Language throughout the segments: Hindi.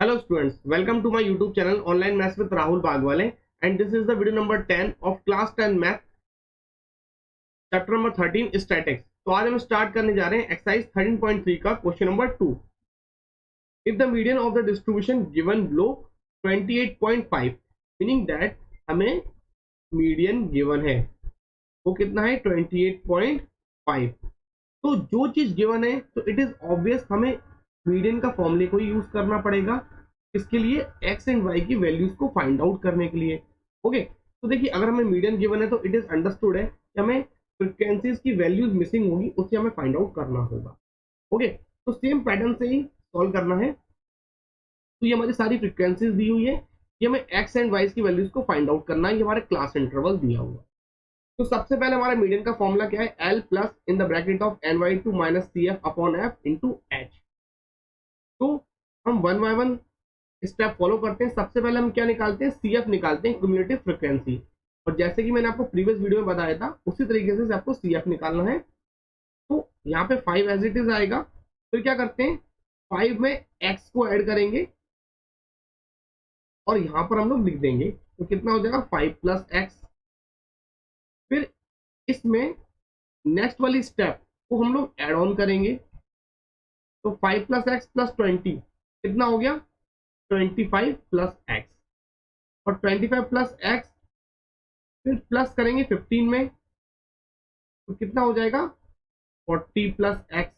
Hello students, welcome to my YouTube channel Online Maths with Rahul Bagwale, and this is the video number 10 of class 10 math chapter number 13 statics। तो आज हम स्टार्ट करने जा रहे हैं एक्सरसाइज 13.3 का question number 2। If the median of the distribution given below 28.5 meaning that हमें मीडियन गिवन है वो कितना है 28.5। तो जो चीज गिवन है तो इट इज ऑब्वियस हमें मीडियन का फॉर्मूले को यूज करना पड़ेगा इसके लिए एक्स एंड वाई की वैल्यूज को फाइंड आउट करने के लिए। ओके, तो देखिए अगर हमें मीडियन गिवन है तो इट इज अंडरस्टूड है कि हमें फ्रीक्वेंसीज की वैल्यूज मिसिंग होगी, उससे हमें फाइंड आउट करना होगा। ओके, तो सेम पैटर्न से ही सॉल्व करना है। तो ये हमारी सारी फ्रीक्वेंसीज दी हुई है, ये हमें एक्स एंड वाई की वैल्यूज को फाइंड आउट करना है, ये हमारे क्लास इंटरवल दिया हुआ है। तो सबसे पहले हमारा मीडियन का फॉर्मूला क्या है, L plus in the bracket of N Y two minus C F upon F into H. तो हम one by one step follow करते हैं। सबसे पहले हम क्या निकालते हैं, सी एफ निकालते हैं, क्यूमुलेटिव फ्रीक्वेंसी। और जैसे कि मैंने आपको प्रीवियस वीडियो में बताया था उसी तरीके से आपको सी एफ निकालना है। तो यहाँ पे 5 एज इट इज आएगा। फिर क्या करते हैं, 5 में एक्स को ऐड करेंगे और यहाँ पर हम लोग लिख देंगे, तो कितना हो जाएगा 5 प्लस एक्स। फिर इसमें नेक्स्ट वाली स्टेप को हम लोग ऐड ऑन करेंगे, तो 5 प्लस एक्स प्लस 20 कितना हो गया 25 प्लस एक्स। और 25 प्लस एक्स फिर प्लस करेंगे 15 में, तो कितना हो जाएगा 40 प्लस एक्स।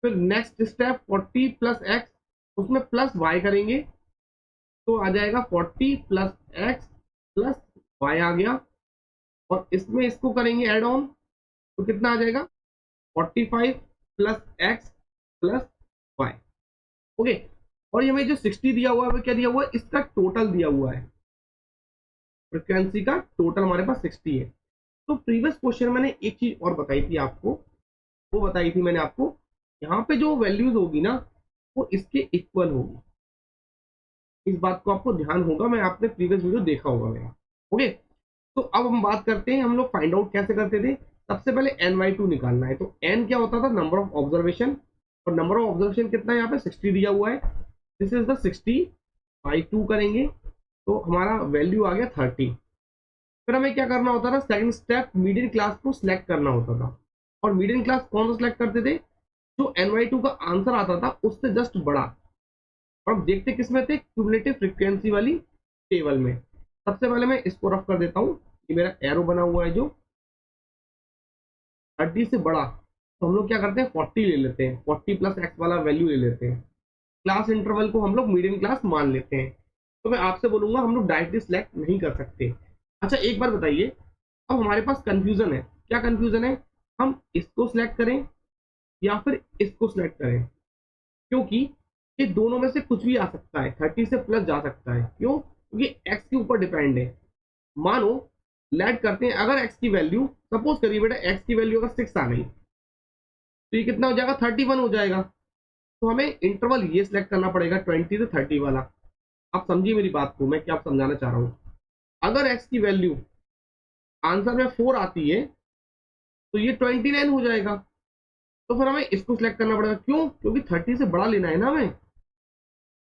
फिर नेक्स्ट स्टेप 40 प्लस एक्स, उसमें प्लस वाई करेंगे, तो आ जाएगा 40 प्लस एक्स प्लस वाई आ गया। और इसमें इसको करेंगे ऐड ऑन, तो कितना आ जाएगा 45 plus X plus Y. Okay, और ये हमें जो 60 दिया हुआ है वो क्या दिया हुआ है, इसका टोटल दिया हुआ है, फ्रीक्वेंसी का टोटल हमारे पास 60 है। तो प्रीवियस क्वेश्चन मैंने एक चीज और बताई थी आपको, वो बताई थी मैंने आपको, यहाँ पे जो वैल्यूज होगी ना वो इसके इक्वल होगी। इस बात को आपको ध्यान होगा, मैं आपने प्रीवियस वीडियो देखा होगा मेरा। ओके, तो अब हम बात करते हैं हम लोग फाइंड आउट कैसे करते थे। सबसे पहले NY2 निकालना है। तो n क्या होता था, नंबर ऑफ ऑब्जर्वेशन, और नंबर ऑफ ऑब्जर्वेशन कितना है यहाँ पे 60 दिया हुआ है। दिस इज द 60 बाई 2 करेंगे तो हमारा वैल्यू आ गया 30। फिर हमें क्या करना होता था, सेकंड स्टेप मीडियन क्लास को सिलेक्ट करना होता था। और मीडियन क्लास कौन सा सिलेक्ट करते थे, जो NY2 का आंसर आता था उससे जस्ट बड़ा। और अब देखते किस में थे, क्यूमुलेटिव फ्रीक्वेंसी वाली टेबल में। सबसे पहले मैं इसको रफ कर देता हूँ, ये मेरा एरो बना हुआ है जो 30 से बड़ा, तो हम लोग क्या करते हैं 40 ले लेते हैं, 40 प्लस एक्स वाला वैल्यू ले लेते हैं। क्लास इंटरवल को हम लोग मीडियन क्लास मान लेते हैं। तो मैं आपसे बोलूंगा हम लोग डायरेक्टली सिलेक्ट नहीं कर सकते। अच्छा एक बार बताइए, अब हमारे पास कंफ्यूजन है, क्या कंफ्यूजन है, हम इसको सिलेक्ट करें या फिर इसको सिलेक्ट करें, क्योंकि ये दोनों में से कुछ भी आ सकता है, 30 से प्लस जा सकता है। क्यों, क्योंकि एक्स के ऊपर डिपेंड है। मानो लेट करते हैं, अगर एक्स की वैल्यू, सपोज करिए बेटा एक्स की वैल्यू अगर 6 आ गई तो ये कितना हो जाएगा 31 हो जाएगा। तो हमें इंटरवल ये सिलेक्ट करना पड़ेगा 20 से 30 वाला। आप समझिए मेरी बात को, मैं क्या आप समझाना चाह रहा हूँ। अगर एक्स की वैल्यू आंसर में 4 आती है तो ये 29 हो जाएगा। तो फिर हमें इसको सिलेक्ट करना पड़ेगा, क्यों, क्योंकि 30 से बड़ा लेना है ना हमें।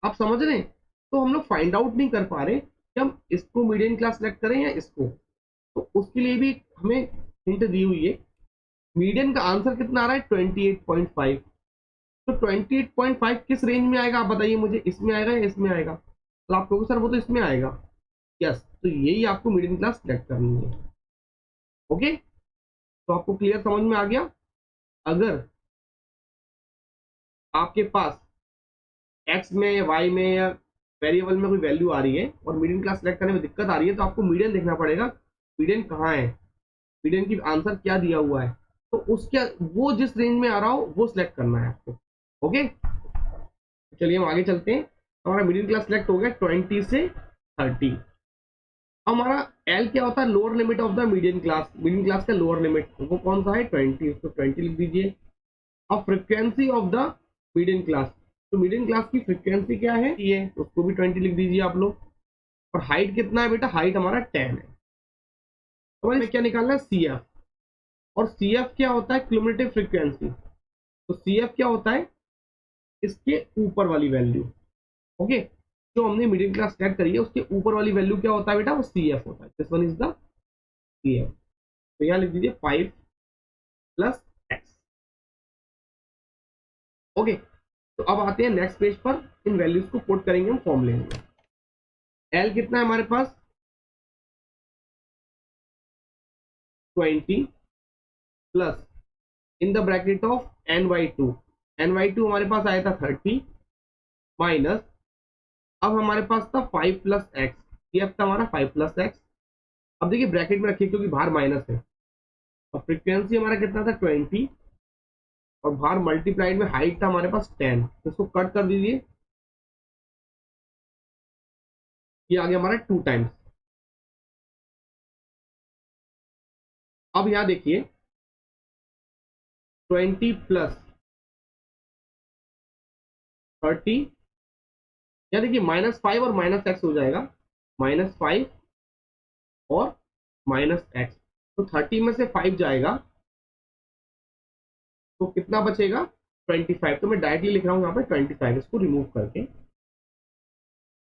आप समझ रहे हैं, तो हम लोग फाइंड आउट नहीं कर पा रहे कि हम इसको मीडियन क्लास सिलेक्ट करें या इसको। तो उसके लिए भी हमें हिंट दी हुई है। मीडियन का आंसर कितना आ रहा है 28.5। तो 28.5 किस रेंज में आएगा आप बताइए मुझे, इसमें आएगा या इसमें आएगा। तो आप कहोगे सर वो तो इसमें आएगा, यस, तो यही आपको मीडियन क्लास सिलेक्ट करनी है। ओके, तो आपको क्लियर समझ में आ गया। अगर आपके पास एक्स में या वाई में या वेरिएबल में कोई वैल्यू आ रही है और मीडियन क्लास सिलेक्ट करने में दिक्कत आ रही है, तो आपको मीडियन देखना पड़ेगा, मीडियन कहाँ है, मीडियन की आंसर क्या दिया हुआ है, तो उसके वो जिस रेंज में आ रहा हो वो सिलेक्ट करना है आपको। ओके, चलिए हम आगे चलते हैं। हमारा मीडियन क्लास सिलेक्ट हो गया 20 से 30। हमारा एल क्या होता है, lower limit of the median class, median class का लोअर लिमिट वो कौन सा है 20, उसको 20 लिख दीजिए। अब frequency of the median class, तो मीडियन क्लास की फ्रीक्वेंसी क्या है, ये उसको भी 20 लिख दीजिए आप लोग। और हाइट कितना है बेटा, हाइट हमारा 10 है। तो हमें क्या निकालना है सी एफ, और सी एफ क्या होता है क्यूमुलेटिव फ्रीक्वेंसी। तो सी एफ क्या होता है, इसके ऊपर वाली वैल्यू। ओके, जो हमने मिडिल क्लास सेट करी है उसके ऊपर वाली वैल्यू क्या होता है बेटा, वो सी एफ होता है। This one is the C F. तो यहाँ लिख दीजिए 5 प्लस एक्स। ओके, तो अब आते हैं नेक्स्ट पेज पर, इन वैल्यूज को पुट करेंगे हम फॉर्मूले में। एल कितना है हमारे पास 20 plus in the bracket of N Y two, N Y two हमारे पास आया था 30 माइनस, अब हमारे पास था 5 प्लस एक्स, ये था हमारा 5 प्लस एक्स। अब देखिए ब्रैकेट में रखिए क्योंकि बाहर माइनस है, और फ्रीक्वेंसी हमारा कितना था 20, और बाहर मल्टीप्लाइड में हाइट था हमारे पास 10, तो इसको कट कर दीजिए, ये आ गया हमारा 2 टाइम्स। अब यहाँ देखिए 20 प्लस 30, या देखिए -5 और माइनस एक्स हो जाएगा, -5 और माइनस एक्स, तो 30 में से 5 जाएगा तो कितना बचेगा 25। तो मैं डायरेक्टली लिख रहा हूँ यहाँ पे 25, इसको रिमूव करके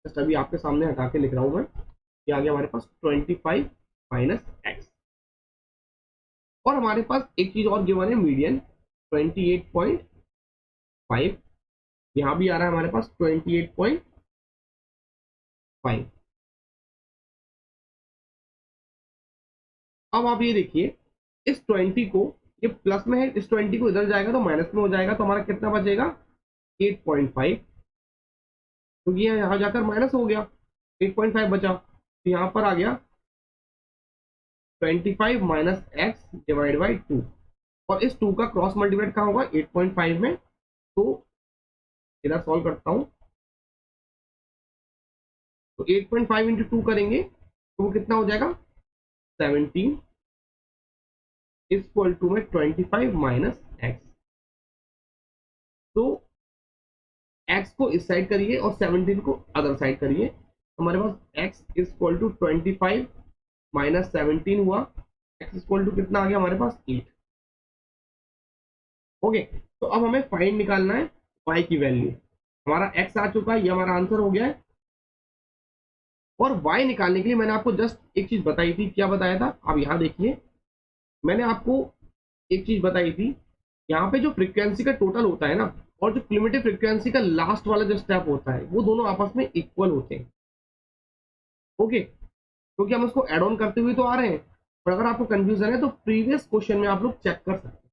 जस्ट अभी आपके सामने हटा के लिख रहा हूँ मैं। ये आ गया हमारे पास 25 माइनस एक्स, और हमारे पास एक चीज और गिवन है मीडियन 28.5, यहाँ भी आ रहा है हमारे पास 28.5। अब आप ये देखिए इस 20 को, ये प्लस में है, इस 20 को इधर जाएगा तो माइनस में हो जाएगा, तो हमारा कितना बचेगा 8.5, क्योंकि तो यहाँ जाकर माइनस हो गया, 8.5 बचा, तो यहाँ पर आ गया 25 माइनस एक्स डिवाइड बाई 2, और इस 2 का क्रॉस मल्टीप्लाइड कहाँ होगा 8.5 में, तो इधर सॉल्व करता हूँ, तो 8.5 इंटू 2 करेंगे तो वो कितना हो जाएगा 17 इक्वल टू में 25 माइनस एक्स। तो x को इस साइड करिए और 17 को अदर साइड करिए, हमारे पास x इक्वल टू 25 माइनस 17 हुआ, x इक्वल टू कितना आ गया हमारे पास 8। ओके, तो अब हमें फाइंड निकालना है y की वैल्यू, हमारा x आ चुका है, ये हमारा आंसर हो गया है। और y निकालने के लिए मैंने आपको जस्ट एक चीज बताई थी, क्या बताया था आप यहाँ देखिए, मैंने आपको एक चीज बताई थी, यहाँ पे जो फ्रीक्वेंसी का टोटल होता है ना, और जो क्यूमुलेटिव फ्रीक्वेंसी का लास्ट वाला जो स्टेप होता है, वो दोनों आपस में इक्वल होते हैं। ओके, क्योंकि हम उसको एड ऑन करते हुए तो आ रहे हैं, पर अगर आपको कंफ्यूजन है तो प्रीवियस क्वेश्चन में आप लोग चेक कर सकते हैं।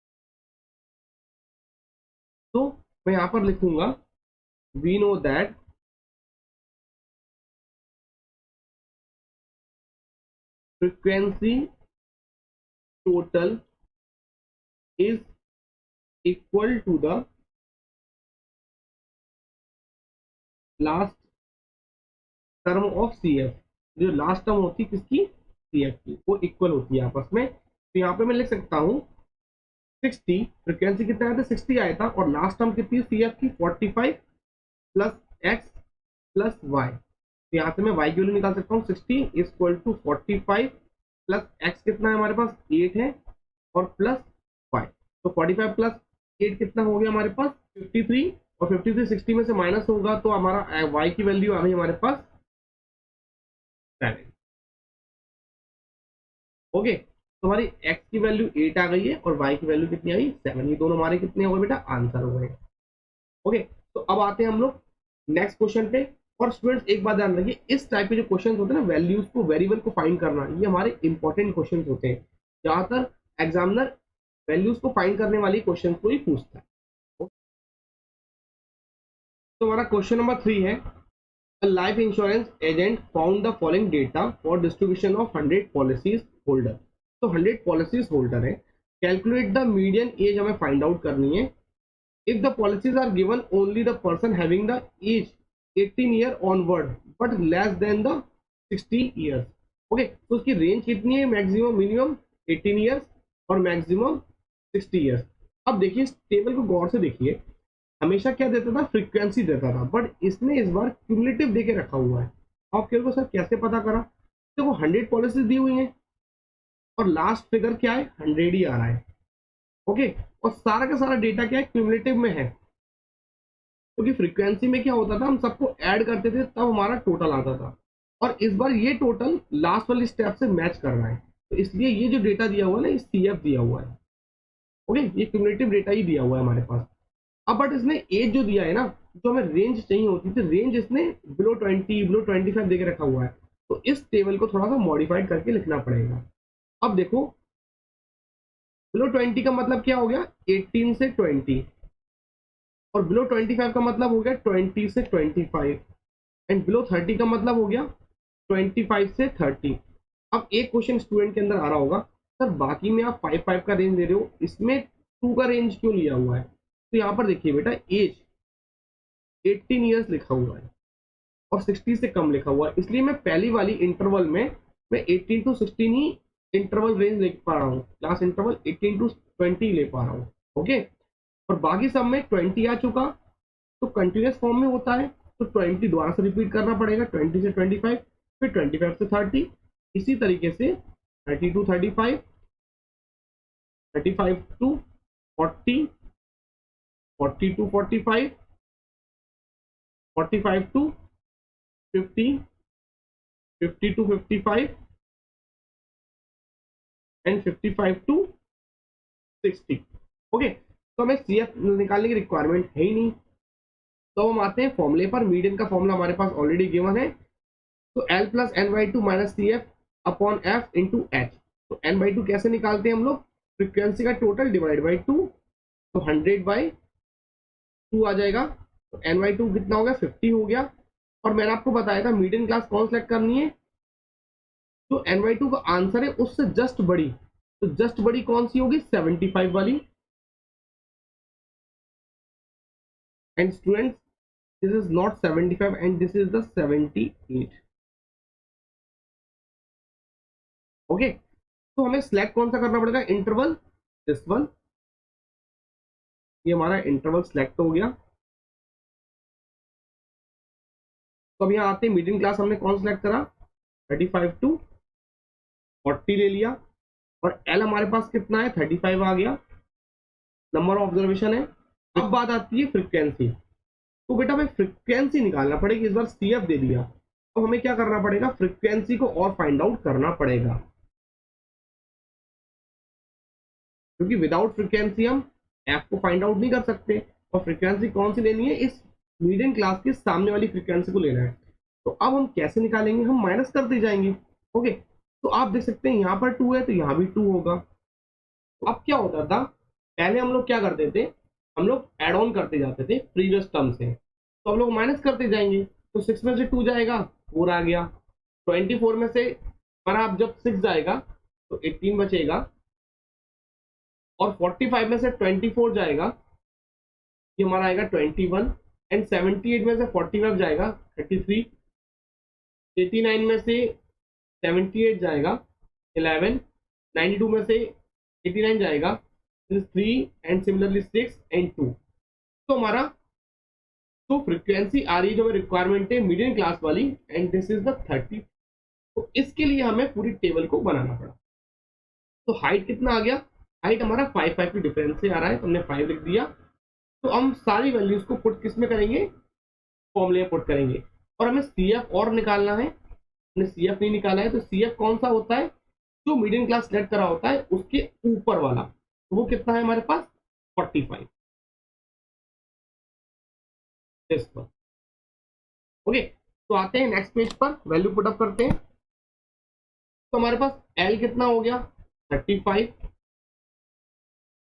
तो मैं यहां पर लिखूंगा we know that frequency total is equal to the last term of C F, जो लास्ट टर्म होती है किसकी, सी एफ की, वो इक्वल होती है आपस में। तो यहाँ पे मैं लिख सकता हूँ 60, फ्रीक्वेंसी कितना आया था 60 आया था, और लास्ट टर्म कितनी सी एफ की 45 प्लस एक्स प्लस वाई, तो यहाँ से मैं y की वैल्यू निकाल सकता हूँ 60 इक्वल टू 45 प्लस x कितना है हमारे पास 8 है, और प्लस y, तो 45 प्लस 8 कितना हो गया हमारे पास 53, और 53 60 में से माइनस होगा तो हमारा y की वैल्यू आ गई हमारे पास 7। ओके, तो हमारी x की वैल्यू 8 आ गई है और y की वैल्यू कितनी आई 7, ये दोनों हमारे कितने हो गए बेटा आंसर हो गए। ओके, तो अब आते हैं हम लोग नेक्स्ट क्वेश्चन पे। और स्टूडेंट्स एक बात ध्यान रखिए, इस टाइप के जो क्वेश्चन होते हैं ना, वैल्यूज को वेरिएबल को फाइंड करना, ये हमारे इंपॉर्टेंट क्वेश्चन होते हैं, ज्यादातर एग्जामिनर वैल्यूज को फाइंड करने वाले क्वेश्चन को ही पूछता है। तो हमारा क्वेश्चन नंबर 3 है, life insurance agent found the following data for distribution of 100 policies holder. तो 100 पॉलिसीज होल्डर है, कैलकुलेट द मीडियन एज हमें फाइंड आउट करनी है। If the policies are given, only the person having the age 18 year onward but less than the 60 years। Okay, तो उसकी रेंज कितनी है, मैक्सिमम मिनिमम 18 years और मैक्सिमम 60 years। अब देखिए इस टेबल को गौर से देखिए, हमेशा क्या देता था फ्रीक्वेंसी देता था, बट इसने इस बार क्यूमुलेटिव देके रखा हुआ है। आप कह को सर कैसे पता करा, तो वो 100 पॉलिसीज दी हुई हैं और लास्ट फिगर क्या है 100 ही आ रहा है। ओके, और सारा का सारा डेटा क्या है क्यूमुलेटिव में है, क्योंकि फ्रीक्वेंसी में क्या होता था, हम सबको ऐड करते थे तब हमारा टोटल आता था, और इस बार ये टोटल लास्ट वाली स्टेप से मैच कर रहा है, तो इसलिए ये जो डेटा दिया हुआ है ना, ये CF दिया हुआ है। ओके, ये क्यूमुलेटिव डेटा ही दिया हुआ है हमारे पास। अब बट इसने एज जो दिया है ना, जो हमें रेंज चाहिए होती थी, रेंज इसने बिलो 20 बिलो 25 दे के रखा हुआ है, तो इस टेबल को थोड़ा सा मॉडिफाइड करके लिखना पड़ेगा। अब देखो, बिलो 20 का मतलब क्या हो गया, 18 से 20, और बिलो 25 का मतलब हो गया 20 से 25, एंड बिलो 30 का मतलब हो गया 25 से 30। अब एक क्वेश्चन स्टूडेंट के अंदर आ रहा होगा, सर बाकी में आप 5 का रेंज दे रहे हो, इसमें 2 का रेंज क्यों लिया हुआ है? तो यहाँ पर देखिए बेटा, एज 18 ईयर्स लिखा हुआ है और 60 से कम लिखा हुआ है, इसलिए मैं पहली वाली इंटरवल में मैं 18 टू 16 ही इंटरवल रेंज ले पा रहा हूँ, क्लास इंटरवल 18 टू 20 ले पा रहा हूँ। ओके, और बाकी सब में 20 आ चुका, तो कंटिन्यूस फॉर्म में होता है, तो 20 दोबारा से रिपीट करना पड़ेगा, 20 से 25, फिर 25 से 30, इसी तरीके से 30 to 35, 35 to 40, 40 to 45, 45 to 50, 50 to 55, and 55 to 60। Okay, तो हमें CF निकालने की रिक्वायरमेंट है ही नहीं, तो हम आते हैं फॉर्मूले पर। मीडियन का फॉर्मूला हमारे पास ऑलरेडी गिवन है, तो L plus N/2 minus CF upon F into H। तो N/2 कैसे निकालते हैं हम लोग, फ्रिक्वेंसी का टोटल डिवाइड बाई 2, तो 100/2 आ जाएगा, तो N/2 कितना हो गया, 50 हो गया। और मैंने आपको बताया था मीडियन क्लास कौन सेलेक्ट करनी है, जो N/2 का आंसर है उससे जस्ट बड़ी, तो जस्ट बड़ी कौन सी होगी, 75 वाली। And students, this is not 75 and this is the 78। Okay, तो हमें सिलेक्ट कौन सा करना पड़ेगा, इंटरवल, दिस वन, ये हमारा इंटरवल सिलेक्ट हो गया। तो अब यहाँ आते हैं, मीडियम क्लास हमने कौन सिलेक्ट करा, 35 टू 40 ले लिया, और L हमारे पास कितना है, 35 आ गया, नंबर ऑफ ऑब्जर्वेशन है। अब बात आती है फ्रीक्वेंसी, तो बेटा हमें फ्रीक्वेंसी निकालना पड़ेगी, इस बार CF दे दिया, तो हमें क्या करना पड़ेगा, फ्रीक्वेंसी को और फाइंड आउट करना पड़ेगा, क्योंकि विदाउट फ्रीक्वेंसी हम F को फाइंड आउट नहीं कर सकते, और फ्रीक्वेंसी कौन सी लेनी है, इस मीडियम क्लास के सामने वाली फ्रीक्वेंसी को लेना है। तो अब हम कैसे निकालेंगे, हम माइनस करते जाएंगे। ओके, तो आप देख सकते हैं यहाँ पर 2 है तो यहाँ भी 2 होगा। तो अब क्या होता था, पहले हम लोग क्या करते थे, हम लोग एड ऑन करते जाते थे प्रीवियस टर्म से, तो हम लोग माइनस करते जाएंगे, तो 6 में से 2 जाएगा, 4 आ गया, 24 में से हमारा अब जब 6 जाएगा तो 18 बचेगा, और 45 में से 24 जाएगा, ये हमारा आएगा 21, एंड 78 में से 45 जाएगा 33, 89 में से 78 जाएगा 11, 92 में से 89 जाएगा 3, एंड सिमिलरली 6 एंड 2। तो हमारा तो फ्रीक्वेंसी आ रही है जो हमें रिक्वायरमेंट है मीडियम क्लास वाली, एंड दिस इज द 30। तो इसके लिए हमें पूरी टेबल को बनाना पड़ा। तो हाइट कितना आ गया, हाइट हमारा 5 की डिफरेंस से आ रहा है, तो हमने 5 लिख दिया। तो हम सारी वैल्यूज को पुट किस में करेंगे, फॉर्मूले में पुट करेंगे, और हमें CF और निकालना है, हमने CF नहीं निकाला है, तो CF कौन सा होता है, जो मीडियम क्लास सेलेक्ट करा होता है उसके ऊपर वाला, तो वो कितना है हमारे पास, 45, दिस वन। ओके, तो आते हैं नेक्स्ट पेज पर, वैल्यू पुट अप करते हैं। तो हमारे पास L कितना हो गया, 35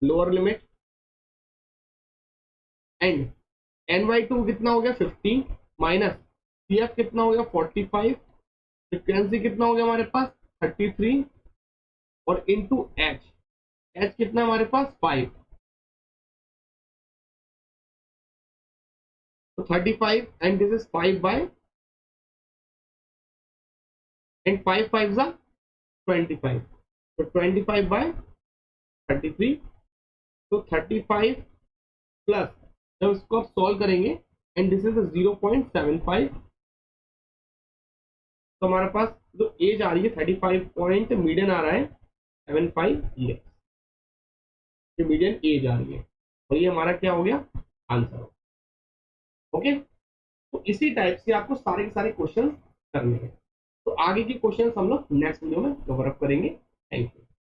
लोअर लिमिट, एंड N/2 कितना हो गया, 50, माइनस CF कितना हो गया, 45, फ्रीक्वेंसी कितना हो गया हमारे पास, 33, और इंटू H कितना हमारे पास, 5, तो 35, and this is 5 by, and 5 5 जा 25, तो 25 बाय 33, तो 35 प्लस, जब इसको आप सॉल्व करेंगे, एंड दिस इज 0.75, तो हमारे पास जो एज आ रही है 35 पॉइंट, मीडियन आ रहा है 75 ईयर, ये मीडियन एज आ रही है, और ये हमारा क्या हो गया, आंसर। ओके, तो इसी टाइप से आपको सारे के सारे क्वेश्चन करने हैं। तो आगे के क्वेश्चन हम लोग नेक्स्ट वीडियो में कवर अप करेंगे। Thank you.